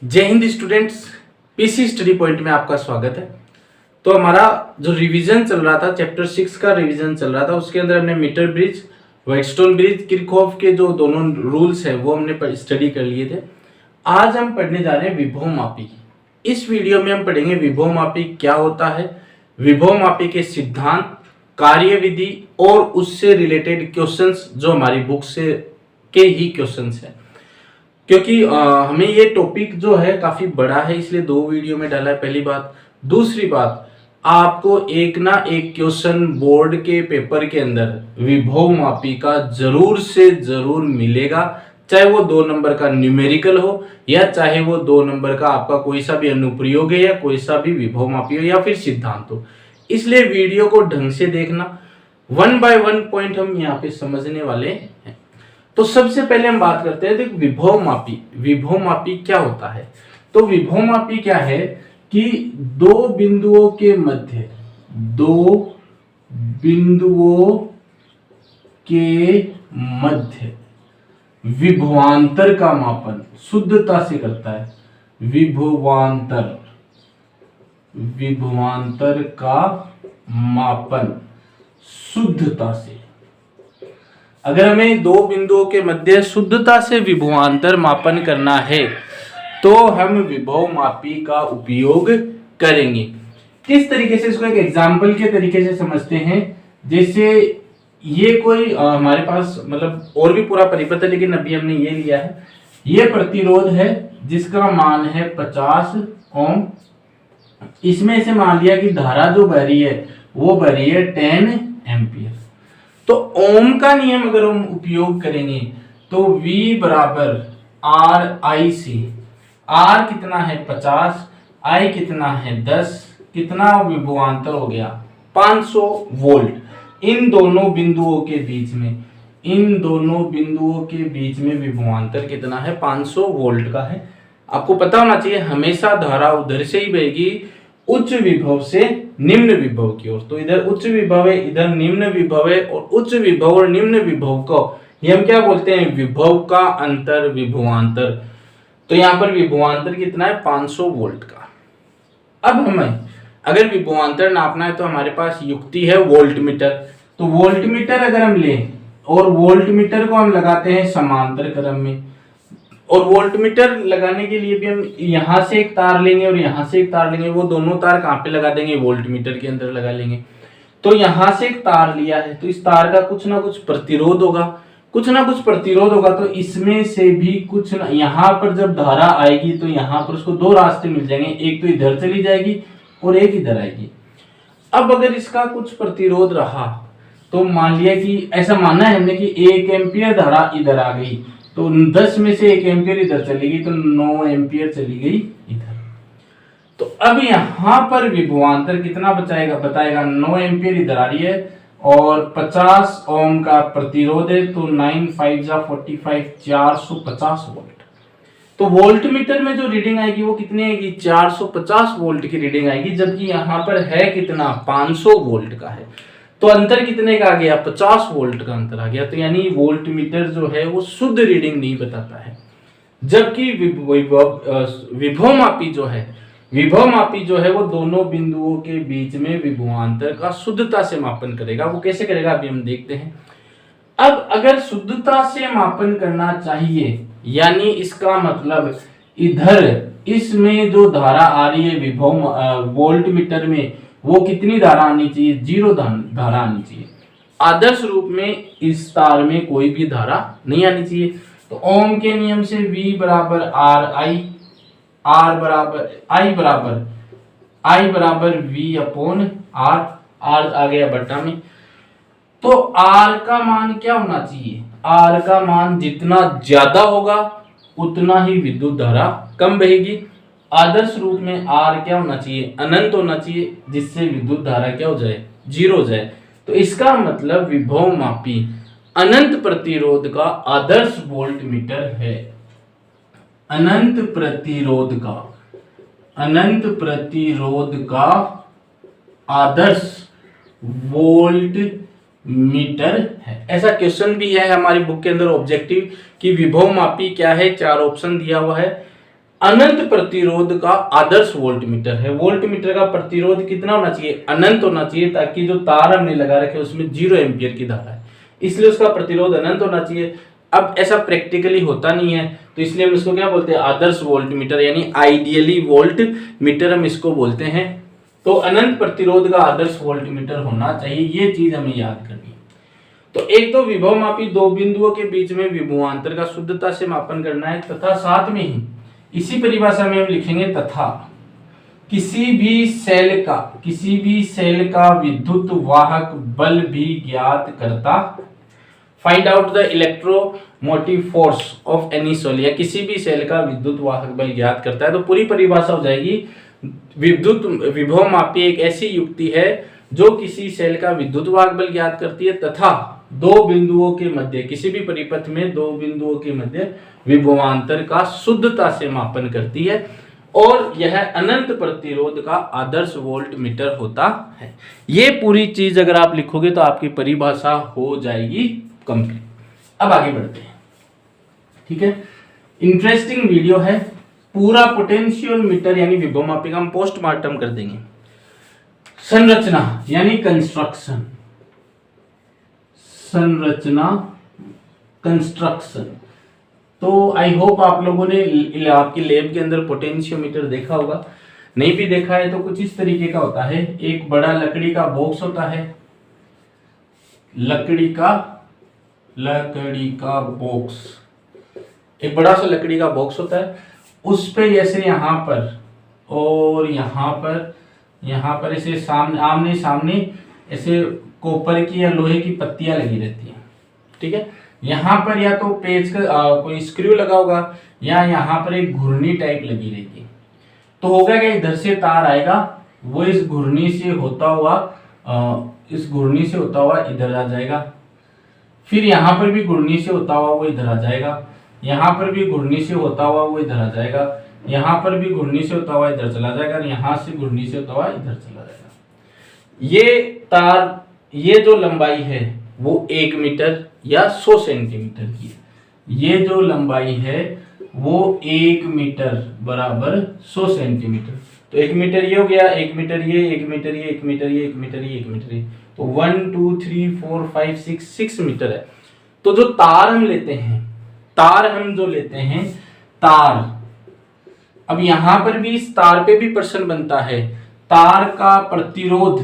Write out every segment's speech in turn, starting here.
जय Hind students, PC study point में आपका स्वागत है। तो हमारा जो रिवीजन चल रहा था, चैप्टर 6 का रिवीजन चल रहा था, उसके अंदर हमने मीटर ब्रिज, व्हाइटस्टोन ब्रिज, किरचॉफ के जो दोनों रूल्स हैं वो हमने स्टडी कर लिए थे। आज हम पढ़ने जा रहे हैं विभव मापी। इस वीडियो में हम पढ़ेंगे विभव मापी क्या होता है, विभव मापी के सिद्धांत, कार्यविधि और उससे रिलेटेड क्वेश्चंस जो हमारी बुक से के ही क्वेश्चंस हैं। क्योंकि हमें ये टॉपिक जो है काफी बड़ा है, इसलिए 2 वीडियो में डाला है, पहली बात। दूसरी बात, आपको एक ना एक क्वेश्चन बोर्ड के पेपर के अंदर विभव मापी का जरूर से जरूर मिलेगा, चाहे वो 2 नंबर का न्यूमेरिकल हो या चाहे वो 2 नंबर का आपका कोई सा भी अनुप्रयोग है या कोई सा भी विभव मापी हो या फिर सिद्धांत हो। इसलिए वीडियो को ढंग से देखना, 1 बाय 1 पॉइंट हम यहाँ पे समझने वाले हैं। तो सबसे पहले हम बात करते हैं देख विभव मापी। विभव मापी क्या होता है? तो विभव मापी क्या है कि दो बिंदुओं के मध्य विभवांतर का मापन शुद्धता से करता है। विभवांतर का मापन शुद्धता से। अगर हमें 2 बिंदुओं के मध्य शुद्धता से विभवांतर मापन करना है तो हम विभव मापी का उपयोग करेंगे। किस तरीके से इसको एक एग्जाम्पल के तरीके से समझते हैं। जैसे ये कोई हमारे पास मतलब और भी पूरा परिपथ है, लेकिन अभी हमने ये लिया है। ये प्रतिरोध है जिसका मान है 50 ओम। इसमें से मान लिया कि धारा जो बह रही है वो बह रही है 10 एम्पियर। तो ओम का नियम अगर हम उपयोग करेंगे तो V बराबर आर आई सी। R कितना है 50, I कितना है 10, कितना विभवांतर हो गया 500 वोल्ट। इन दोनों बिंदुओं के बीच में विभवांतर कितना है 500 वोल्ट का है। आपको पता होना चाहिए हमेशा धारा उधर से ही बहेगी, उच्च विभव से निम्न विभव की ओर। तो इधर उच्च विभव है, इधर निम्न विभव है, और उच्च विभव और निम्न विभव को ये हम क्या बोलते हैं? विभव का अंतर, विभवांतर। तो यहाँ पर विभवांतर कितना है 500 वोल्ट का। अब हमें अगर विभवांतर नापना है तो हमारे पास युक्ति है वोल्टमीटर। तो वोल्टमीटर अगर हम लें और वोल्टमीटर को हम लगाते हैं समांतर क्रम में, और वोल्टमीटर लगाने के लिए भी हम यहां से एक तार लेंगे और यहां से एक तार लेंगे। वो दोनों तार कहां पे लगा देंगे? वोल्टमीटर के अंदर लगा लेंगे। तो यहां से एक तार लिया है तो इस तार का कुछ ना कुछ प्रतिरोध होगा, तो इसमें से भी कुछ ना, यहां पर जब धारा आएगी तो यहां पर उसको 2 रास्ते मिल जाएंगे, एक तो इधर चली जाएगी और एक इधर आएगी। अब अगर इसका कुछ प्रतिरोध रहा तो मान लिया कि ऐसा मानना है हमने कि 1 एम्पियर धारा इधर आ गई, तो 10 में से 1 एम्पियर इधर चली गई, तो 9 एम्पियर चली गई इधर। तो अब यहां पर विभवांतर कितना बताएगा 9 एम्पियर इधर आ रही है और 50 ओम का प्रतिरोध है, तो 9 5 जा 45, 450 वोल्ट। तो वोल्टमीटर में जो रीडिंग आएगी वो कितनी आएगी? 450 वोल्ट की रीडिंग आएगी, जबकि यहां पर है कितना 500 वोल्ट का है। तो अंतर कितने का आ गया? 50 वोल्ट का अंतर आ गया। तो यानी वोल्टमीटर जो है वो शुद्ध रीडिंग नहीं बताता है, जबकि विभव मापी जो है वो दोनों बिंदुओं के बीच में विभवांतर का शुद्धता से मापन करेगा। वो कैसे करेगा अभी हम देखते हैं। अब अगर शुद्धता से मापन करना चाहिए, यानी इसका मतलब इधर इसमें जो धारा आ रही है वोल्टमीटर में, वो कितनी धारा आनी चाहिए? 0 धारा आनी चाहिए। आदर्श रूप में इस तार में कोई भी धारा नहीं आनी चाहिए। तो ओम के नियम से V बराबर आर आई, I बराबर V अपॉन आर। आर आ गया बटा में। तो R का मान क्या होना चाहिए? R का मान जितना ज्यादा होगा उतना ही विद्युत धारा कम बहेगी। आदर्श रूप में R क्या होना चाहिए? अनंत होना चाहिए, जिससे विद्युत धारा क्या हो जाए? 0 हो जाए। तो इसका मतलब विभव मापी अनंत प्रतिरोध का आदर्श वोल्टमीटर है। अनंत प्रतिरोध का आदर्श वोल्ट मीटर है। ऐसा क्वेश्चन भी है हमारी बुक के अंदर ऑब्जेक्टिव कि विभव मापी क्या है, 4 ऑप्शन दिया हुआ है। अनंत प्रतिरोध का आदर्श वोल्ट मीटर है। वोल्ट मीटर का प्रतिरोध कितना होना चाहिए? अनंत होना चाहिए, ताकि जो तार हमने लगा रखे उसमें 0 एम्पियर की धारा है, इसलिए उसका प्रतिरोध अनंत होना चाहिए। अब ऐसा प्रैक्टिकली होता नहीं है, तो इसलिए हम इसको क्या बोलते हैं? आदर्श वोल्ट मीटर, यानी आइडियली वोल्ट मीटर हम इसको बोलते हैं। तो अनंत प्रतिरोध का आदर्श वोल्ट मीटर होना चाहिए, ये चीज हमें याद करनी है। तो एक तो विभव मापी दो बिंदुओं के बीच में विभवांतर का शुद्धता से मापन करना है, तथा साथ में ही इसी परिभाषा में हम लिखेंगे तथा किसी भी सेल का विद्युत वाहक बल भी ज्ञात करता। Find out the electromotive force of any cell, या किसी भी सेल का विद्युत वाहक बल ज्ञात करता है। तो पूरी परिभाषा हो जाएगी, विद्युत विभव मापी एक ऐसी युक्ति है जो किसी सेल का विद्युत वाहक बल ज्ञात करती है तथा दो बिंदुओं के मध्य, किसी भी परिपथ में दो बिंदुओं के मध्य विभवांतर का शुद्धता से मापन करती है, और यह अनंत प्रतिरोध का आदर्श वोल्ट मीटर होता है। ये पूरी चीज अगर आप लिखोगे तो आपकी परिभाषा हो जाएगी कंप्लीट। अब आगे बढ़ते हैं, ठीक है। इंटरेस्टिंग वीडियो है, पूरा पोटेंशियल मीटर यानी विभव मापी का हम पोस्टमार्टम कर देंगे। संरचना यानी कंस्ट्रक्शन, कंस्ट्रक्शन। तो आई होप आप लोगों ने आपकी लैब के अंदर पोटेंशियोमीटर देखा होगा, नहीं भी देखा है तो कुछ इस तरीके का होता है। एक बड़ा लकड़ी का बॉक्स होता है, लकड़ी का बॉक्स, एक बड़ा सा लकड़ी का बॉक्स होता है। उस पे जैसे यहाँ पर और यहाँ पर ऐसे आमने सामने ऐसे कॉपर की या लोहे की पत्तियां लगी रहती हैं, ठीक है। यहाँ पर या तो पेच का कोई स्क्रू लगा होगा, या यहाँ पर एक घुर्नी टाइप लगी रहती है। तो होगा क्या, इधर से तार आएगा, वो इस घुर्नी से होता हुआ इधर आ जाएगा, फिर यहाँ पर भी घुर्नी से होता हुआ वो इधर आ जाएगा, यहाँ पर भी घुर्नी से होता हुआ वो इधर आ जाएगा, यहाँ पर भी घुर्नी से होता हुआ इधर चला जाएगा, और यहाँ से घुर्नी से होता हुआ इधर चला जाएगा। ये तार, ये जो लंबाई है वो 1 मीटर या 100 सेंटीमीटर की है। ये जो लंबाई है वो 1 मीटर बराबर 100 सेंटीमीटर। तो 1 मीटर ये हो गया, 1 मीटर ये, 1 मीटर ये, 1 मीटर ये, 1 मीटर ये, 1 मीटर ये, तो 1 2 3 4 5 6 मीटर है। तो जो तार हम लेते हैं, तार, अब यहां पर भी इस तार पे भी प्रश्न बनता है, तार का प्रतिरोध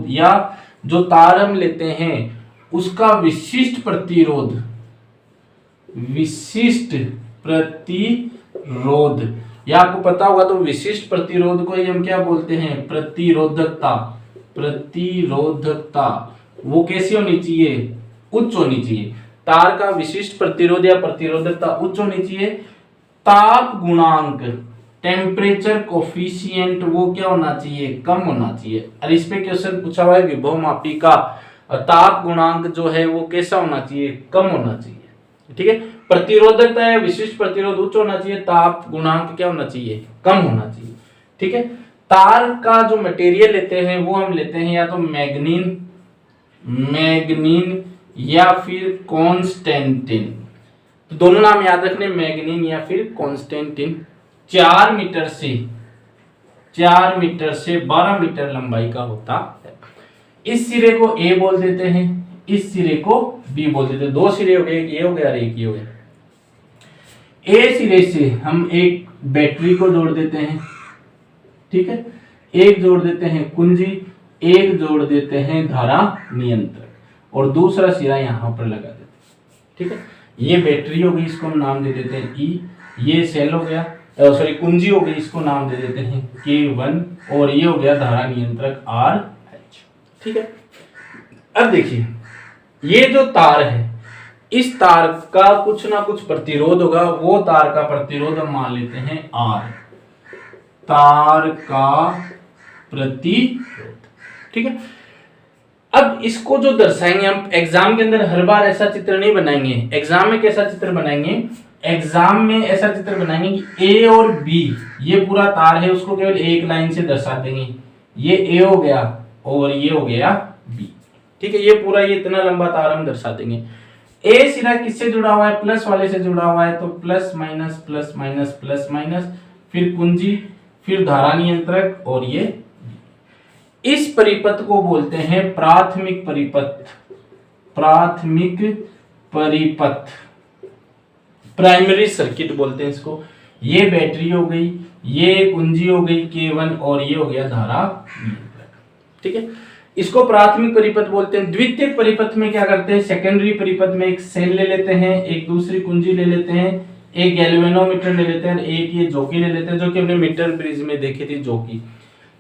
या जो तार हम लेते हैं उसका विशिष्ट प्रतिरोध, या आपको पता होगा तो विशिष्ट प्रतिरोध को हम क्या बोलते हैं? प्रतिरोधकता। वो कैसी होनी चाहिए? उच्च होनी चाहिए। तार का विशिष्ट प्रतिरोध या प्रतिरोधकता उच्च होनी चाहिए। ताप गुणांक, टेम्परेचर कोफिशिएंट, वो क्या होना चाहिए? कम होना चाहिए। और इस पे क्वेश्चन पूछा हुआ है विभव मापी का ताप गुणांक जो है वो कैसा होना चाहिए? कम होना चाहिए, ठीक है। प्रतिरोधकता है विशिष्ट प्रतिरोध उच्च होना चाहिए, ताप गुणांक क्या होना चाहिए? कम होना चाहिए, ठीक है। तार का जो मटेरियल लेते हैं वो हम लेते हैं या तो मैग्नीन या फिर कॉन्स्टेंटिन। तो दोनों नाम याद रखने, मैग्नीन या फिर कॉन्स्टेंटिन। 4 मीटर से 12 मीटर लंबाई का होता है। इस सिरे को A बोल देते हैं, इस सिरे को B बोल देते हैं। 2 सिरे हो गए, एक ये हो गया और एक ये हो गया। A सिरे से हम एक बैटरी को जोड़ देते हैं, ठीक है। एक जोड़ देते हैं कुंजी, एक जोड़ देते हैं धारा नियंत्रक, और दूसरा सिरा यहाँ पर लगा देते हैं, ठीक है। ये बैटरी हो गई, इसको हम नाम दे देते हैं E। ये सेल हो गया, सॉरी कुंजी हो गई, इसको नाम दे देते हैं K1, और ये हो गया धारा नियंत्रक RH, ठीक है। अब देखिए, ये जो तार है, इस तार का कुछ ना कुछ प्रतिरोध होगा, वो तार का प्रतिरोध हम मान लेते हैं R, तार का प्रतिरोध, ठीक है। अब इसको जो दर्शाएंगे हम एग्जाम के अंदर, हर बार ऐसा चित्र नहीं बनाएंगे। एग्जाम में कैसा चित्र बनाएंगे? एग्जाम में ऐसा चित्र बनाएंगे कि A और B, ये पूरा तार है, उसको केवल एक लाइन से दर्शा देंगे। ये A हो गया और ये हो गया B, ठीक है। ये पूरा, ये इतना लंबा तार हम दर्शा देंगे। ए सिरा किससे जुड़ा हुआ है, प्लस वाले से जुड़ा हुआ है, तो plus minus plus minus plus minus, फिर कुंजी, फिर धारा नियंत्रक, और ये इस परिपथ को बोलते हैं प्राथमिक परिपथ, प्राथमिक परिपथ, प्राइमरी सर्किट बोलते हैं इसको। ये बैटरी हो गई, ये कुंजी हो गई K1, और ये हो गया धारा नियंत्रक, ठीक है। इसको प्राथमिक परिपथ बोलते हैं। द्वितीयक परिपथ में क्या करते हैं, सेकेंडरी परिपथ में एक सेल ले लेते हैं, एक दूसरी कुंजी ले लेते हैं, एक गैल्वेनोमीटर ले लेते हैं, एक ये जॉकी ले लेते हैं, जो कि हमने मीटर ब्रिज में देखी थी जॉकी।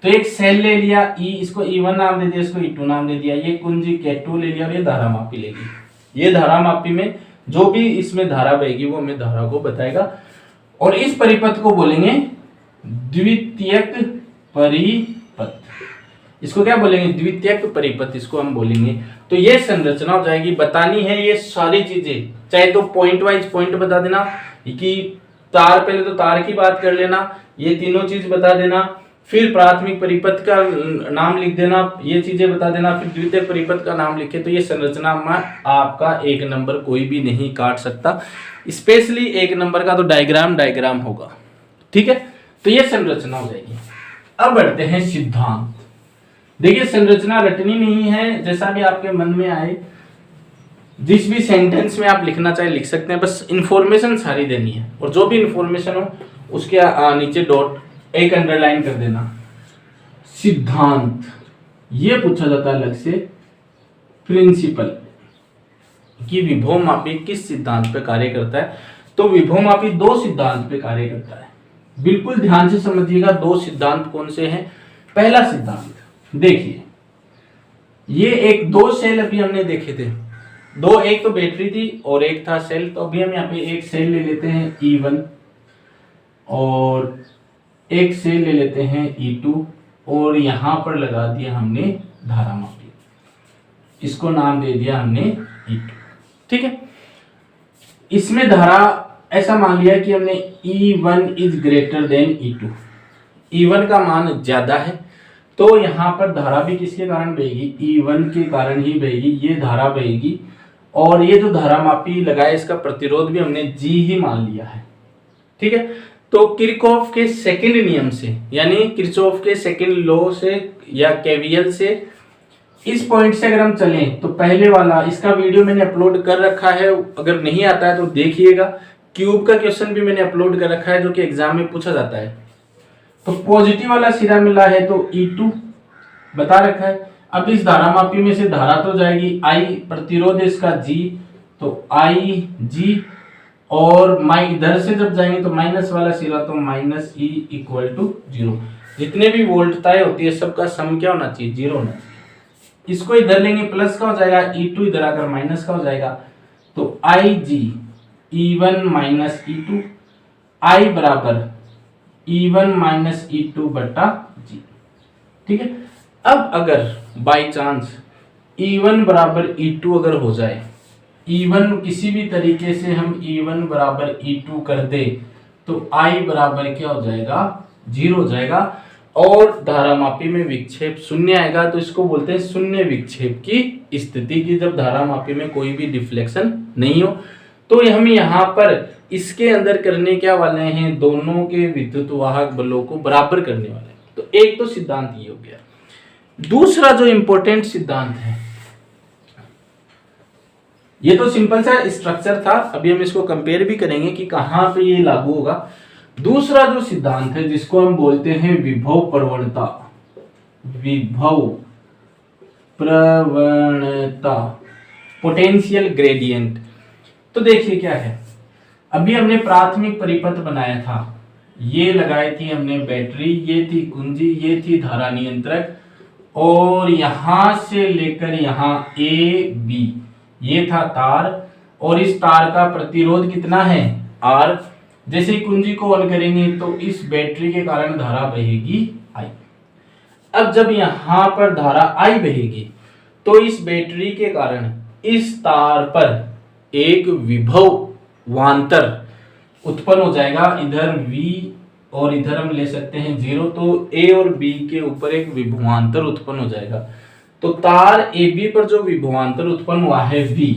तो एक सेल ले लिया ई, इसको E1 नाम दे दिया, इसको E2 नाम दे दिया, ये कुंजी K2 ले लिया, और ये धारा मापी लेगी। ये धारा मापी में जो भी इसमें धारा बहेगी वो हमें धारा को बताएगा, और इस परिपथ को बोलेंगे द्वितीयक परिपथ। इसको क्या बोलेंगे, द्वितीयक परिपथ, इसको हम बोलेंगे। तो ये संरचना हो जाएगी, बतानी है ये सारी चीजें, चाहे तो पॉइंट वाइज पॉइंट बता देना कि तार, पहले तो तार की बात कर लेना, ये तीनों चीज बता देना, फिर प्राथमिक परिपथ का नाम लिख देना, ये चीजें बता देना, फिर द्वितीयक परिपथ का नाम लिखे। तो ये संरचना में आपका 1 नंबर कोई भी नहीं काट सकता, स्पेशली 1 नंबर का तो डायग्राम होगा, ठीक है। तो ये संरचना हो जाएगी। अब बढ़ते हैं सिद्धांत। देखिए संरचना रटनी नहीं है, जैसा भी आपके मन में आए, जिस भी सेंटेंस में आप लिखना चाहे लिख सकते हैं, बस इंफॉर्मेशन सारी देनी है, और जो भी इंफॉर्मेशन हो उसके नीचे डॉट एक अंडरलाइन कर देना। सिद्धांत ये पूछा जाता है अलग से, प्रिंसिपल, कि विभवमापी किस सिद्धांत पे कार्य करता है। तो विभवमापी 2 सिद्धांत पे कार्य करता है, बिल्कुल ध्यान से समझिएगा। 2 सिद्धांत कौन से हैं। पहला सिद्धांत देखिए, ये एक 2 सेल अभी हमने देखे थे, 2, एक तो बैटरी थी और एक था सेल। तो अभी हम यहाँ पे एक सेल ले लेते हैं E1, और एक सेल ले लेते हैं E2, और यहां पर लगा दिया हमने धारा मापी, इसको नाम दे दिया हमने E2, ठीक है। इसमें धारा ऐसा मान लिया कि हमने E1 is greater than E2, E1 का मान ज्यादा है, तो यहां पर धारा भी किसके कारण बहेगी, E1 के कारण ही बहेगी, ये धारा बहेगी। और ये जो धारा मापी लगाए इसका प्रतिरोध भी हमने G ही मान लिया है, ठीक है। तो किरचॉफ के सेकंड नियम से, यानी किरचॉफ के सेकंड लॉ से या केवीएल से, इस पॉइंट से अगर हम चलें तो पहले वाला, इसका वीडियो मैंने अपलोड कर रखा है, अगर नहीं आता है तो देखिएगा। क्यूब का क्वेश्चन भी मैंने अपलोड कर रखा है, जो कि एग्जाम में पूछा जाता है। तो पॉजिटिव वाला सिरा मिला है तो E2 बता रखा है। अब इस धारा मापी में से धारा तो जाएगी I, प्रतिरोध इसका G, तो IG, और इधर से जब जाएंगे तो माइनस वाला सिरा, तो माइनस E इक्वल टू 0। जितने भी वोल्टताएं होती है सबका सम क्या होना चाहिए, 0 होना चाहिए। इसको इधर लेंगे प्लस का हो जाएगा, E2 इधर आकर माइनस का हो जाएगा, तो IG E1 minus E2, I बराबर E1 माइनस E2 बटा G, ठीक है। अब अगर बाई चांस E1 बराबर E2 अगर हो जाए, E1 किसी भी तरीके से हम E1 बराबर E2 कर दे, तो I बराबर क्या हो जाएगा, 0 हो जाएगा, और धारामापी में विक्षेप 0 आएगा। तो इसको बोलते हैं शून्य विक्षेप की स्थिति की, जब धारामापी में कोई भी डिफ्लेक्शन नहीं हो। तो हम यहाँ पर इसके अंदर करने क्या वाले हैं, दोनों के विद्युत वाहक बलों को बराबर करने वाले हैं। तो एक तो सिद्धांत ये हो गया। दूसरा जो इंपॉर्टेंट सिद्धांत है, ये तो सिंपल सा स्ट्रक्चर था, अभी हम इसको कंपेयर भी करेंगे कि कहां पे ये लागू होगा। दूसरा जो सिद्धांत है जिसको हम बोलते हैं विभव प्रवणता, विभव प्रवणता, पोटेंशियल ग्रेडियंट। तो देखिए क्या है, अभी हमने प्राथमिक परिपथ बनाया था, ये लगाई थी हमने बैटरी, ये थी कुंजी, ये थी धारा नियंत्रक, और यहां से लेकर यहां ए बी ये था तार, और इस तार का प्रतिरोध कितना है, R। जैसे ही कुंजी को ऑन करेंगे तो इस बैटरी के कारण धारा बहेगी I। अब जब यहां पर धारा I बहेगी तो इस बैटरी के कारण इस तार पर एक विभवांतर उत्पन्न हो जाएगा, इधर V और इधर हम ले सकते हैं 0, तो A और B के ऊपर एक विभवांतर उत्पन्न हो जाएगा। तो तार AB पर जो विभवांतर उत्पन्न हुआ है V,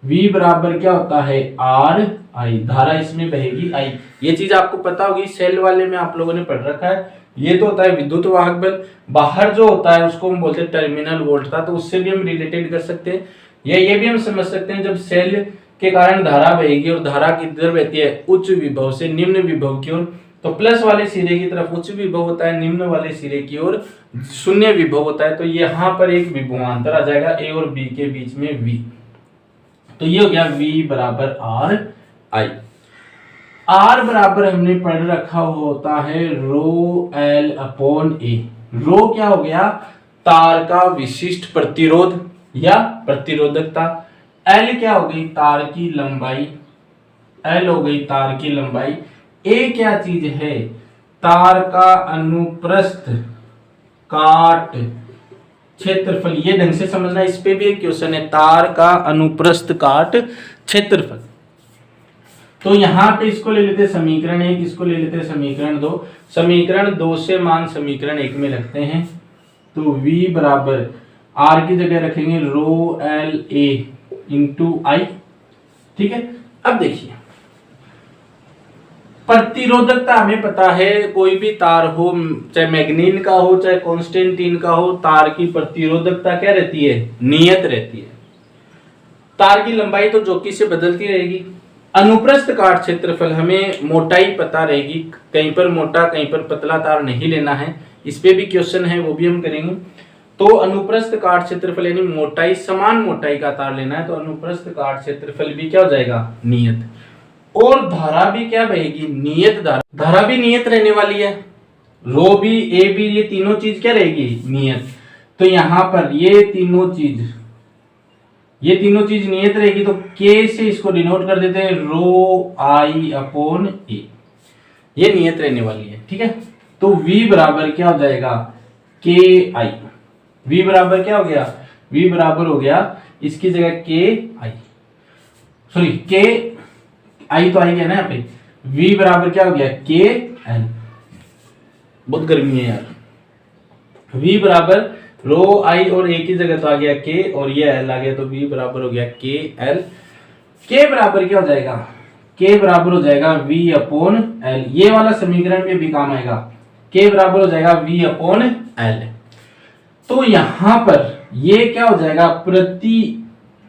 V बराबर क्या होता है R I, धारा इसमें बहेगी I। ये चीज आपको पता होगी, सेल वाले में आप लोगों ने पढ़ रखा है। ये तो होता है विद्युत वाहक बल, बाहर जो होता है उसको हम बोलते हैं टर्मिनल वोल्ट का, तो उससे भी हम रिलेटेड कर सकते हैं। या ये भी हम समझ सकते हैं, जब सेल के कारण धारा बहेगी और धारा किधर बहती है, उच्च विभव से निम्न विभव की ओर, तो प्लस वाले सिरे की तरफ उच्च विभव होता है, निम्न वाले सिरे की ओर शून्य विभव होता है। तो यहाँ पर एक विभवांतर आ जाएगा A और B के बीच में V। तो ये हो गया V बराबर R I। R बराबर हमने पढ़ रखा होता है रो L अपॉन A। रो क्या हो गया, तार का विशिष्ट प्रतिरोध या प्रतिरोधकता। L क्या हो गई, तार की लंबाई। L हो गई तार की लंबाई। A क्या चीज है, तार का अनुप्रस्थ काट क्षेत्रफल। ये ढंग से समझना, इस पे भी एक क्वेश्चन है, तार का अनुप्रस्थ काट क्षेत्रफल। तो यहां पे इसको ले लेते समीकरण 1, इसको ले लेते समीकरण 2। समीकरण 2 से मान समीकरण 1 में रखते हैं, तो V बराबर R की जगह रखेंगे रो L A इंटू I। ठीक है, अब देखिए प्रतिरोधकता हमें पता है, कोई भी तार हो, चाहे मैग्नीन का हो चाहे कॉन्स्टेंटीन का हो, तार की प्रतिरोधकता क्या रहती है, नियत रहती है। तार की लंबाई तो जोकि से बदलती रहेगी। अनुप्रस्थ काट क्षेत्रफल हमें मोटाई पता रहेगी, कहीं पर मोटा कहीं पर पतला तार नहीं लेना है, इस पे भी क्वेश्चन है, वो भी हम करेंगे। तो अनुप्रस्थ काट क्षेत्रफल यानी मोटाई, समान मोटाई का तार लेना है, तो अनुप्रस्थ काट क्षेत्रफल भी क्या हो जाएगा, नियत। और धारा भी क्या बहेगी, नियत धारा। धारा भी नियत रहने वाली है, रो भी ए भी, ये तीनों चीज क्या रहेगी, नियत। तो यहां पर ये तीनों चीज नियत रहेगी, तो के से इसको डिनोट कर देते हैं रो आई अपॉन ए, ये नियत रहने वाली है। ठीक है, तो V बराबर क्या हो जाएगा, के आई। V बराबर क्या हो गया, V बराबर हो गया इसकी जगह के आई, सॉरी के आई तो आई गया ना यहाँ पे। V बराबर क्या हो गया, के एल। बहुत गर्मी है यार। V बराबर रो आई और ए की जगह तो आ गया के, और ये एल आ गया, तो V बराबर हो गया के एल। के बराबर क्या हो जाएगा, के बराबर हो जाएगा V अपॉन एल। ये वाला समीकरण में भी काम आएगा, के बराबर हो जाएगा V अपॉन एल। तो यहां पर ये क्या हो जाएगा, प्रति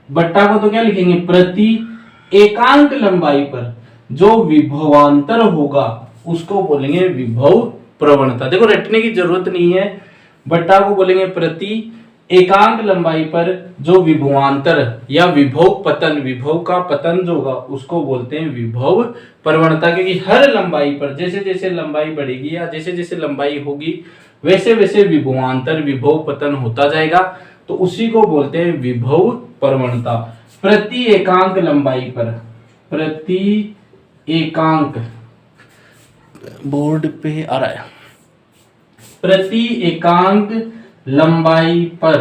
बट्टा को तो क्या लिखेंगे, प्रति एकांक लंबाई पर जो विभवांतर होगा उसको बोलेंगे विभव प्रवणता। देखो रटने की जरूरत नहीं है, बट्टा को बोलेंगे प्रति एकांक लंबाई पर जो विभवांतर या विभव पतन, विभव का पतन जो होगा उसको बोलते हैं विभव प्रवणता। क्योंकि हर लंबाई पर जैसे जैसे लंबाई बढ़ेगी या जैसे जैसे लंबाई होगी वैसे वैसे विभवांतर, विभव पतन होता जाएगा, तो उसी को बोलते हैं विभव प्रवणता। प्रति एकांक लंबाई पर, प्रति एकांक, बोर्ड पे आ रहा है, प्रति एकांक लंबाई पर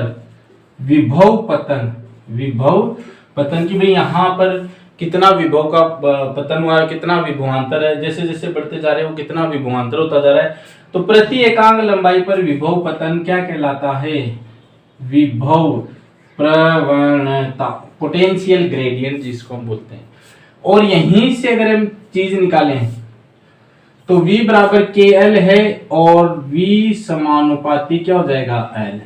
विभव पतन, विभव पतन की भाई यहां पर कितना विभव का पतन हुआ है, कितना विभवांतर है, जैसे जैसे बढ़ते जा रहे हो कितना विभवांतर होता जा रहा है। तो प्रति एकांक लंबाई पर विभव पतन क्या कहलाता है, विभव प्रवणता, पोटेंशियल ग्रेडियंट जिसको हम बोलते हैं। और यहीं से अगर हम चीज निकालें तो V बराबर के एल है और V समानुपाती क्या हो जाएगा, L।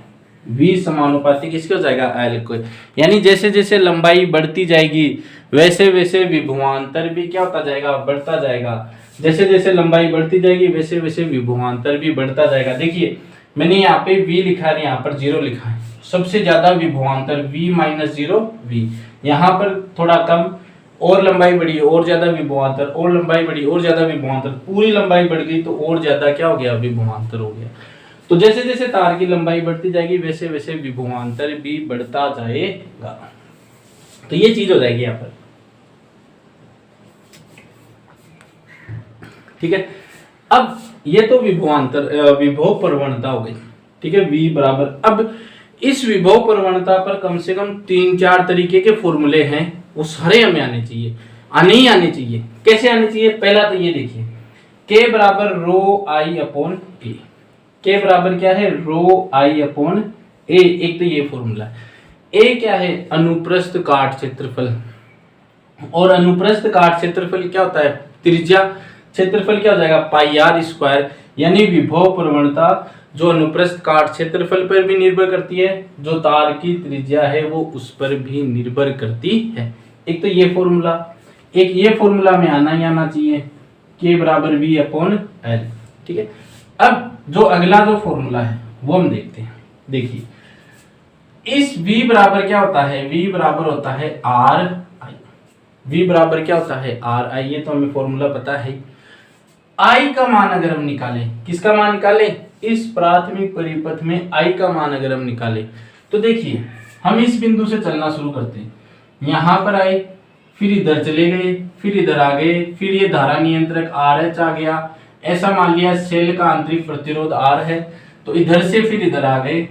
V समानुपाती किसके हो जाएगा, L को। यानी जैसे जैसे लंबाई बढ़ती जाएगी वैसे वैसे विभवांतर भी क्या होता जाएगा, बढ़ता जाएगा। जैसे जैसे लंबाई बढ़ती जाएगी वैसे वैसे विभवांतर भी बढ़ता जाएगा। देखिए मैंने यहाँ पे V लिखा है, यहाँ पर 0 लिखा है, सबसे ज्यादा विभवांतर V माइनस 0 V, यहाँ पर थोड़ा कम, और लंबाई बढ़ी और ज्यादा विभवांतर, और लंबाई बढ़ी और ज्यादा विभवांतर, पूरी लंबाई बढ़ गई तो और ज्यादा क्या हो गया, विभवांतर हो गया। तो जैसे जैसे तार की लंबाई बढ़ती जाएगी वैसे वैसे विभवांतर भी बढ़ता जाएगा। तो ये चीज हो जाएगी यहाँ पर। ठीक है, अब ये तो विभवांतर विभव प्रवणता हो गई। ठीक है, V बराबर, अब इस विभव प्रवणता पर कम से कम 3-4 तरीके के फॉर्मूले हैं, वो सारे हमें आने चाहिए, आने ही आने चाहिए। कैसे आने चाहिए, पहला तो ये देखिए, K बराबर रो आई अपॉन ए। K बराबर क्या है, रो आई अपॉन ए। एक तो ये फॉर्मूला। A क्या है, अनुप्रस्थ काट क्षेत्रफल, और अनुप्रस्थ काट क्षेत्रफल क्या होता है, त्रिज्या क्षेत्रफल क्या हो जाएगा, पाई आर स्क्वायर। यानी विभव प्रवणता जो अनुप्रस्थ काट क्षेत्रफल पर भी निर्भर करती है, जो तार की त्रिज्या है वो उस पर भी निर्भर करती है। एक तो ये फॉर्मूला, एक ये फॉर्मूला में आना ही आना चाहिए, के बराबर वी अपॉन एल। ठीक है, अब जो अगला जो फॉर्मूला है वो हम देखते हैं। देखिए इस v बराबर क्या होता है, v बराबर होता है आर आई। v बराबर क्या होता है, आर आई, ये तो हमें फॉर्मूला पता है। i का मान अगर हम निकालें, किसका मान निकालें, इस प्राथमिक परिपथ में i का मान अगर हम निकालें तो देखिए हम इस बिंदु से चलना शुरू करते हैं, यहाँ पर आए, फिर इधर चले गए, फिर इधर आ गए, फिर ये धारा नियंत्रक आर एच आ गया। ऐसा मान लिया सेल का आंतरिक प्रतिरोध आर है, तो इधर से फिर इधर आ गए,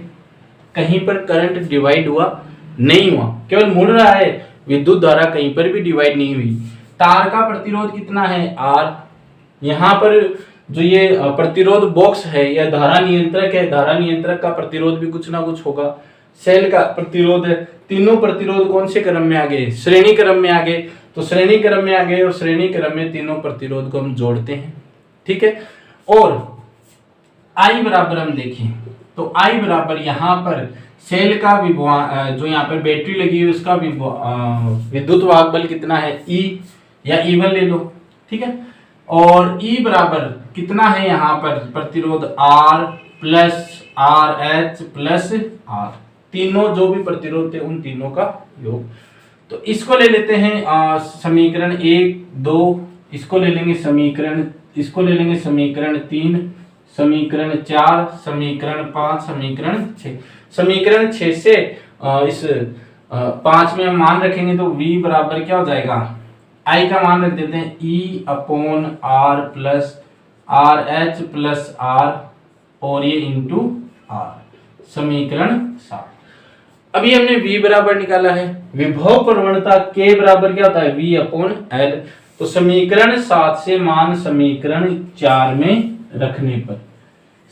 कहीं पर करंट डिवाइड हुआ नहीं हुआ, केवल मुड़ रहा है, विद्युत धारा कहीं पर भी डिवाइड नहीं हुई। तार का प्रतिरोध कितना है, आर। यहाँ पर जो ये प्रतिरोध बॉक्स है या धारा नियंत्रक है, धारा नियंत्रक का प्रतिरोध भी कुछ ना कुछ होगा। सेल का प्रतिरोध है, तीनों प्रतिरोध कौन से क्रम में आ गए, श्रेणी क्रम में आ गए। तो श्रेणी क्रम में आ गए और श्रेणी क्रम में तीनों प्रतिरोध को हम जोड़ते हैं। ठीक है, और I बराबर हम देखें तो I बराबर यहाँ पर सेल का जो यहाँ पर बैटरी लगी है उसका विद्युत वाहक बल कितना है, E या E1 ले लो। ठीक है, और E बराबर कितना है यहाँ पर प्रतिरोध R plus R H plus R, तीनों जो भी प्रतिरोध थे उन तीनों का योग। तो इसको ले लेते हैं समीकरण 1 2, इसको ले लेंगे समीकरण, इसको ले लेंगे समीकरण 3, समीकरण 4, समीकरण 5, समीकरण 6। समीकरण 6 से इस 5 में हम मान रखेंगे तो v बराबर क्या हो जाएगा, I का मान रख देते हैं E upon R plus R H plus R और ये इंटू आर, समीकरण 7। अभी हमने v बराबर निकाला है, विभव प्रवणता k बराबर क्या होता है, v अपॉन एल। तो समीकरण 7 से मान समीकरण 4 में रखने पर,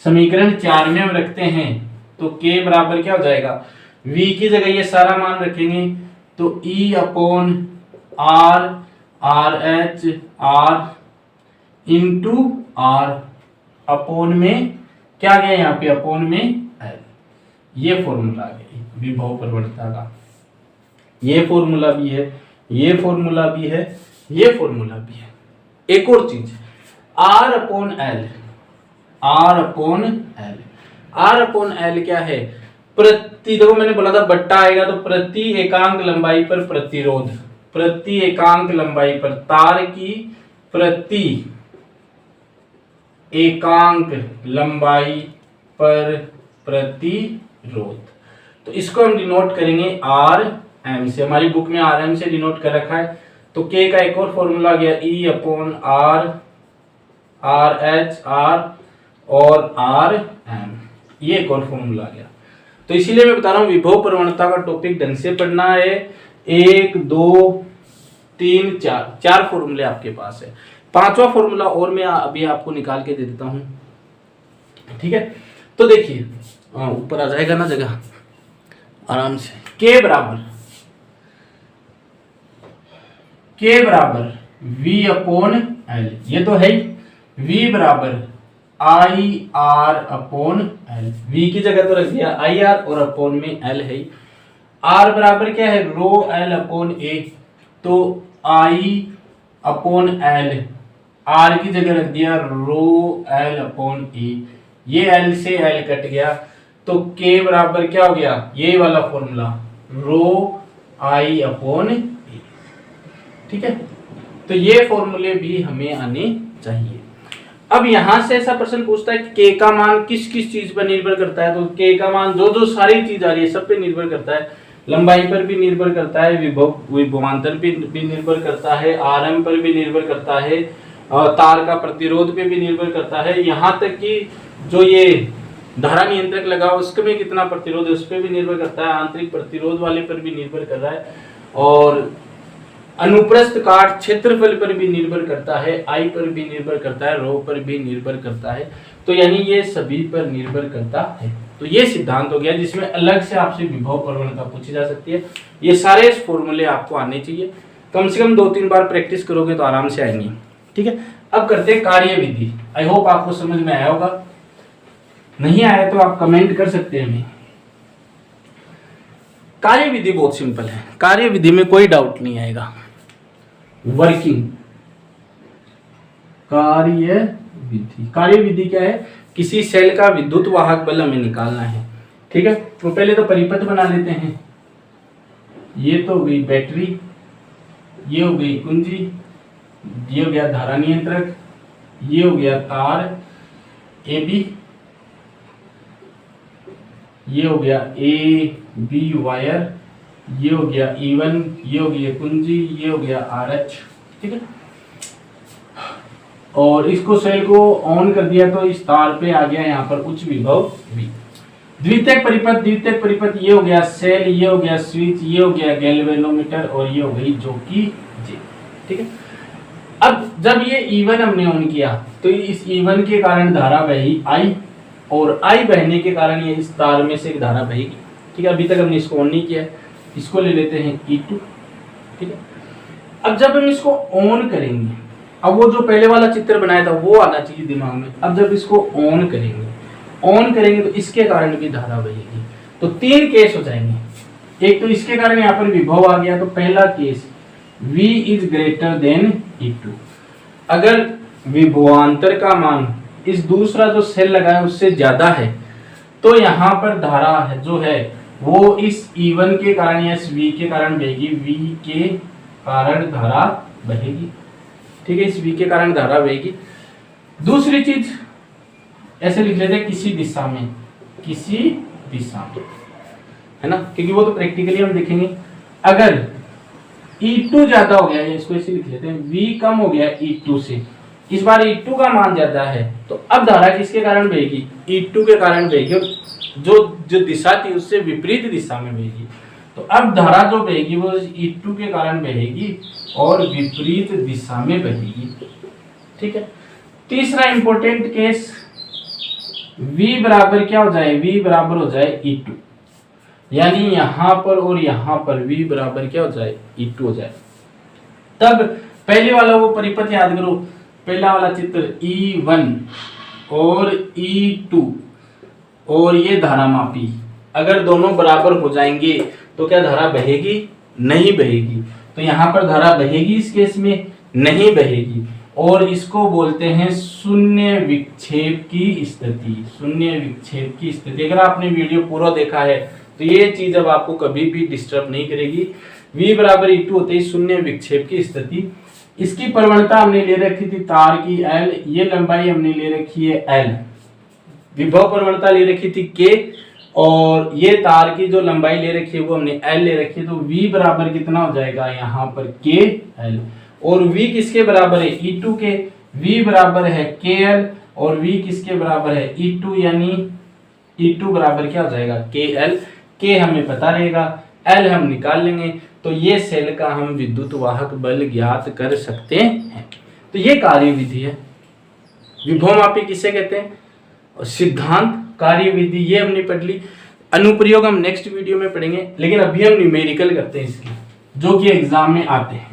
समीकरण 4 में हम रखते हैं तो k बराबर क्या हो जाएगा, v की जगह ये सारा मान रखेंगे तो E upon R R H R into R upon में क्या गया, यहाँ पे अपोन में एल। ये फॉर्मूला आ गया विभव प्रवणता का, ये फॉर्मूला भी है, ये फॉर्मूला भी है, ये फॉर्मूला भी है। एक और चीज R upon L, R upon L, R upon L क्या है, प्रति, देखो मैंने बोला था बट्टा आएगा तो प्रति एकांक लंबाई पर प्रतिरोध, प्रति एकांक लंबाई पर तार की प्रति एकांक लंबाई पर प्रतिरोध। तो इसको हम डिनोट करेंगे आर एम से, हमारी बुक में आर एम से डिनोट कर रखा है। तो के का एक और फॉर्मूला गया E upon R R H R और आर एम, ये एक और फॉर्मूला गया। तो इसीलिए मैं बता रहा हूं विभव प्रवणता का टॉपिक ढंग से पढ़ना है। 1 2 3 4, 4 फॉर्मूले आपके पास है। 5वां फॉर्मूला और मैं अभी आपको निकाल के दे देता हूं। ठीक है, तो देखिए ऊपर आ जाएगा ना जगह आराम से। के बराबर v अपॉन एल, ये तो है ही। v बराबर I R upon L, v की जगह तो रख दिया आई आर और अपॉन में एल है। r बराबर क्या है, रो एल अपॉन ए, तो आई अपॉन एल, आर की जगह रख दिया रो एल अपॉन ए, ये एल से एल कट गया तो के बराबर क्या हो गया, ये वाला फॉर्मूला रो आई अपॉन ए। ठीक है, तो ये फॉर्मूले भी हमें आने चाहिए। अब यहां से ऐसा प्रश्न पूछता है कि के का मान किस किस चीज पर निर्भर करता है, तो के का मान जो जो सारी चीज आ रही है सब पे निर्भर करता है। लंबाई पर भी निर्भर करता है, विभवांतर भी निर्भर करता है, आरएम पर भी निर्भर करता है, तार का प्रतिरोध पे भी निर्भर करता है, यहाँ तक कि जो ये धारा नियंत्रक लगा उसमें कितना प्रतिरोध है उस पर भी निर्भर करता है, आंतरिक प्रतिरोध वाले पर भी निर्भर कर रहा है, और अनुप्रस्थ काट क्षेत्रफल पर भी निर्भर करता है, आई पर भी निर्भर करता है, रो पर भी निर्भर करता है। तो यानी ये सभी पर निर्भर करता है। तो ये सिद्धांत हो गया जिसमें अलग से आपसे विभव प्रवणता पूछी जा सकती है। ये सारे फॉर्मूले आपको आने चाहिए। कम से कम 2-3 बार प्रैक्टिस करोगे तो आराम से आएंगी। ठीक है, अब करते हैं कार्य विधि। आई होप आपको समझ में आया होगा, नहीं आया तो आप कमेंट कर सकते हैं हमें। कार्य विधि बहुत सिंपल है, कार्य विधि में कोई डाउट नहीं आएगा। वर्किंग कार्य विधि, कार्य विधि क्या है, किसी सेल का विद्युत वाहक बल हमें निकालना है। ठीक है, तो पहले तो परिपथ बना लेते हैं। ये तो हो गई बैटरी, ये हो गई कुंजी, ये हो गया धारा नियंत्रक, ये हो गया तार ए बी, ये हो गया ए बी वायर, ये हो गया E1, ये हो गया कुंजी, ये हो गया RH। ठीक है, और इसको सेल को ऑन कर दिया तो इस तार पे आ गया यहाँ पर उच्च विभव V। द्वितीयक परिपथ, द्वितीयक परिपथ ये हो गया सेल, ये हो गया स्विच, ये हो गया गैल्वेनोमीटर और ये हो गई जो कि J। ठीक है, अब जब ये E1 हमने ऑन किया तो इस E1 के कारण धारा बही I, और I बहने के कारण ये इस तार में से एक धारा बहेगी। ठीक है, अभी तक हमने इसको ऑन नहीं किया, इसको ले लेते हैं E2। ठीक है, अब जब हम इसको ऑन करेंगे, अब वो जो पहले वाला चित्र बनाया था वो आना चाहिए दिमाग में। अब जब इसको ऑन करेंगे तो इसके कारण भी धारा बहेगी। तो 3 केस हो जाएंगे। एक तो इसके कारण यहाँ पर विभव आ गया, तो पहला case V is greater than E2। अगर विभवांतर का मान इस दूसरा जो सेल लगा है उससे ज्यादा है तो यहाँ पर धारा है जो है वो इस E1 के कारण या इस V के कारण बहेगी, V के कारण धारा बहेगी। ठीक है, इस V के कारण धारा बहेगी। दूसरी चीज ऐसे लिख लेते हैं किसी दिशा में, है ना, क्योंकि वो तो प्रैक्टिकली हम देखेंगे। अगर E2 ज्यादा हो गया, इसको ऐसे लिख लेते हैं, V कम हो गया E2 से, इस बार E2 का मान ज्यादा है तो अब धारा किसके कारण बहेगी, E2 के कारण बहेगी, और जो दिशा थी उससे विपरीत दिशा में बहेगी। तो अब धारा जो बहेगी वो E2 के कारण बहेगी और विपरीत दिशा में बहेगी। ठीक है, तीसरा इंपॉर्टेंट केस, V बराबर क्या हो जाए, V बराबर हो जाए E2, यानी यहां पर और यहां पर V बराबर क्या हो जाए, E2 हो जाए। तब पहले वाला वो परिपथ याद करो, पहला वाला चित्र E1 और E2 और ये धारा मापी, अगर दोनों बराबर हो जाएंगे तो क्या धारा बहेगी, नहीं बहेगी। तो यहाँ पर धारा बहेगी, इस केस में नहीं बहेगी, और इसको बोलते हैं शून्य विक्षेप की स्थिति। शून्य विक्षेप की स्थिति, अगर आपने वीडियो पूरा देखा है तो ये चीज अब आपको कभी भी डिस्टर्ब नहीं करेगी। V बराबर E2 होते ही शून्य विक्षेप की स्थिति। इसकी प्रवणता हमने ले रखी थी तार की L, ये लंबाई हमने ले रखी है L, विभव प्रवणता ले रखी थी K, और ये तार की जो लंबाई ले रखी है वो हमने L ले रखी है। तो V बराबर कितना हो जाएगा यहाँ पर KL, और V किसके बराबर है, E2 के। V बराबर है KL और V किसके बराबर है, E2, यानी E2 बराबर क्या हो जाएगा, KL। K हमें पता रहेगा, L हम निकाल लेंगे, तो ये सेल का हम विद्युत वाहक बल ज्ञात कर सकते हैं। तो ये कार्य विधि है। विभव मापी किसे कहते हैं, और सिद्धांत, कार्य विधि ये हमने पढ़ ली। अनुप्रयोग हम नेक्स्ट वीडियो में पढ़ेंगे, लेकिन अभी हम न्यूमेरिकल करते हैं इसकी, जो कि एग्जाम में आते हैं।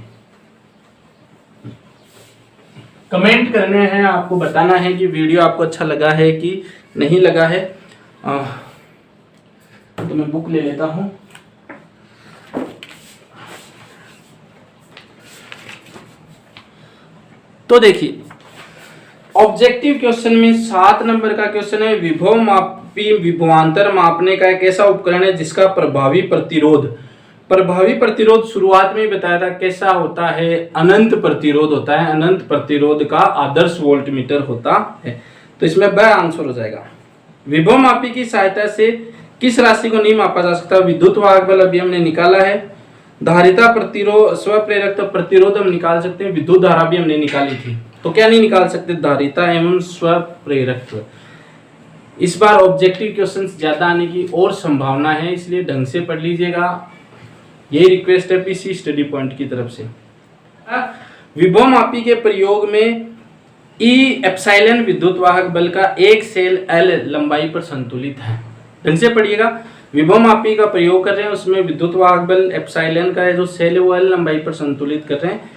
कमेंट करने हैं, आपको बताना है कि वीडियो आपको अच्छा लगा है कि नहीं लगा है। तो मैं बुक ले लेता हूं। तो देखिए, ऑब्जेक्टिव क्वेश्चन में 7 नंबर का क्वेश्चन है, विभव मापी विभवांतर मापने का एक ऐसा उपकरण है जिसका प्रभावी प्रतिरोध शुरुआत में ही बताया था कैसा होता है, अनंत प्रतिरोध होता है। अनंत प्रतिरोध का आदर्श वोल्टमीटर होता है। तो इसमें ब आंसर हो जाएगा। विभव मापी की सहायता से किस राशि को नहीं मापा जा सकता, विद्युत वाहक बल अभी हमने निकाला है, धारिता प्रतिरोध, स्वप्रेरकत्व प्रतिरोध हम निकाल सकते हैं, विद्युत धारा भी हमने निकाली थी। तो क्या नहीं निकाल सकते, धारिता एवं स्वप्रेरकत्व। इस बार ऑब्जेक्टिव क्वेश्चंस ज्यादा आने की और संभावना है, इसलिए ढंग से पढ़ लीजिएगा। यही रिक्वेस्ट है पीसी स्टडी पॉइंट की तरफ से। विभव मापी के प्रयोग में E एप्सिलॉन विद्युत वाहक बल का एक सेल L लंबाई पर संतुलित है। ढंग से पढ़िएगा। विभव मापी का प्रयोग कर रहे हैं, उसमें विद्युत वाहक बल एप्सिलॉन का है जो सेल है वो एल लंबाई पर संतुलित कर रहे हैं।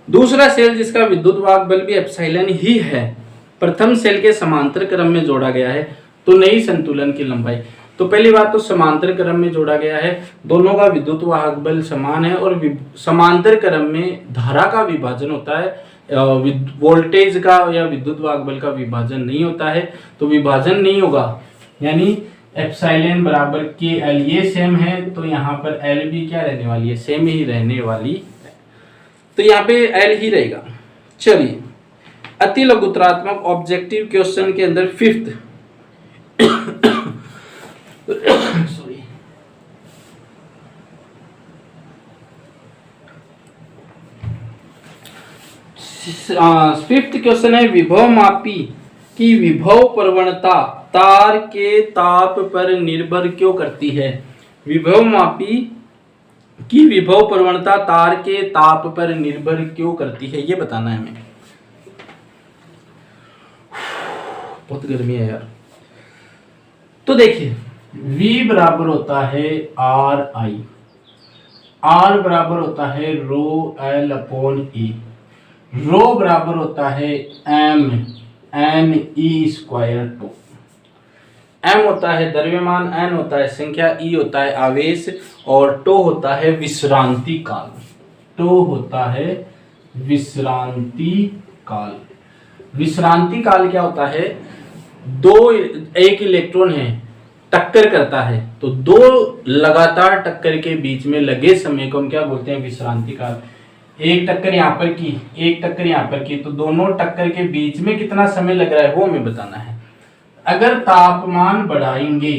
दूसरा सेल जिसका विद्युत वाहक बल भी एप्सिलॉन ही है, प्रथम सेल के समांतर क्रम में जोड़ा गया है, तो नई संतुलन की लंबाई। तो पहली बात तो समांतर क्रम में जोड़ा गया है, दोनों का विद्युत वाहक बल समान है और समांतर क्रम में धारा का विभाजन होता है, वोल्टेज का या विद्युत वाहक बल का विभाजन नहीं होता है। तो विभाजन नहीं होगा यानी एप्सिलॉन बराबर के एल, ये सेम है, तो यहाँ पर एल भी क्या रहने वाली है, सेम ही रहने वाली है, तो यहाँ पे एल ही रहेगा। चलिए अति लघुत्रात्मक ऑब्जेक्टिव क्वेश्चन के अंदर फिफ्थ सॉरी फिफ्थ क्वेश्चन है, विभव मापी की विभव प्रवणता तार के ताप पर निर्भर क्यों करती है। विभव मापी की विभव प्रवणता तार के ताप पर निर्भर क्यों करती है, ये बताना है हमें। बहुत गर्मी है यार। तो देखिए V बराबर होता है आर आई, R बराबर होता है रो एल अपॉन ई, रो बराबर होता है M N E square tau. M होता है द्रव्यमान, एन होता है संख्या, ई होता है आवेश और टो होता है विश्रांति काल। टो होता है विश्रांति काल। विश्रांति काल क्या होता है, एक इलेक्ट्रॉन है टक्कर करता है, तो दो लगातार टक्कर के बीच में लगे समय को हम क्या बोलते हैं, विश्रांति काल। एक टक्कर यहाँ पर की, एक टक्कर यहाँ पर की, तो दोनों टक्कर के बीच में कितना समय लग रहा है वो हमें बताना है। अगर तापमान बढ़ाएंगे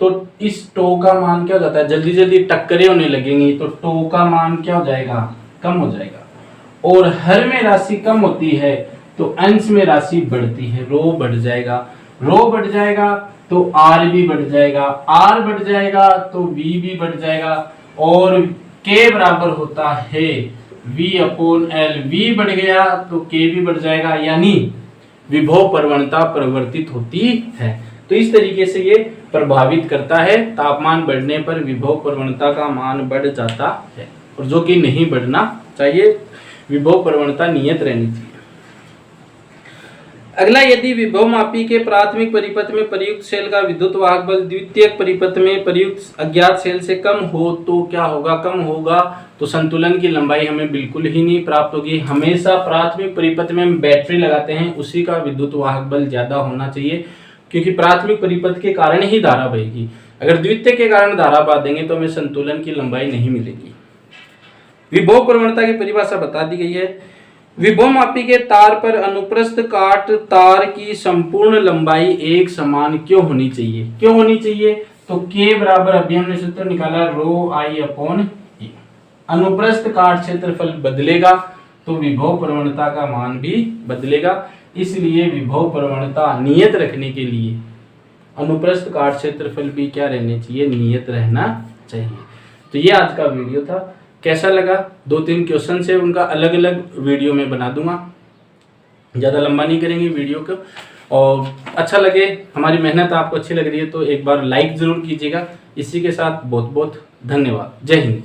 तो इस टो का मान क्या हो जाता है, जल्दी जल्दी टक्करें होने लगेंगी, तो टो का मान क्या हो जाएगा, कम हो जाएगा। और हर में राशि कम होती है तो अंश में राशि बढ़ती है, रो बढ़ जाएगा, रो बढ़ जाएगा तो आर भी बढ़ जाएगा, आर बढ़ जाएगा तो वी भी बढ़ जाएगा, और के बराबर होता है वी अपॉन एल। वी बढ़ गया तो के भी बढ़ जाएगा, यानी विभव प्रवणता परिवर्तित होती है। तो इस तरीके से ये प्रभावित करता है, तापमान बढ़ने पर विभव प्रवणता का मान बढ़ जाता है, और जो कि नहीं बढ़ना चाहिए, विभव प्रवणता नियत रहनी चाहिए। अगला, यदि विभव मापी के प्राथमिक परिपथ में प्रयुक्त सेल का विद्युत वाहक बल द्वितीयक परिपथ में प्रयुक्त अज्ञात सेल से कम हो तो क्या होगा, कम होगा तो संतुलन की लंबाई हमें बिल्कुल ही नहीं प्राप्त होगी। हमेशा प्राथमिक परिपथ में हम बैटरी लगाते हैं, उसी का विद्युत वाहक बल ज्यादा होना चाहिए, क्योंकि प्राथमिक परिपथ के कारण ही धारा बहेगी। अगर द्वितीयक के कारण धारा बहा देंगे तो हमें संतुलन की लंबाई नहीं मिलेगी। विभव प्रवणता की परिभाषा बता दी गई है। विभव मापी के तार पर अनुप्रस्थ काट तार की संपूर्ण लंबाई एक समान क्यों होनी चाहिए, क्यों होनी चाहिए, तो के बराबर, अभी हमने सूत्र निकाला, रो आई अपॉन ई। अनुप्रस्थ काट क्षेत्रफल बदलेगा तो विभव प्रवणता का मान भी बदलेगा, इसलिए विभव प्रवणता नियत रखने के लिए अनुप्रस्थ काट क्षेत्रफल भी क्या रहने चाहिए, नियत रहना चाहिए। तो ये आज का वीडियो था। कैसा लगा, 2-3 क्वेश्चन से उनका अलग अलग वीडियो में बना दूंगा, ज़्यादा लंबा नहीं करेंगे वीडियो को। और अच्छा लगे, हमारी मेहनत आपको अच्छी लग रही है तो एक बार लाइक ज़रूर कीजिएगा। इसी के साथ बहुत बहुत धन्यवाद। जय हिंद।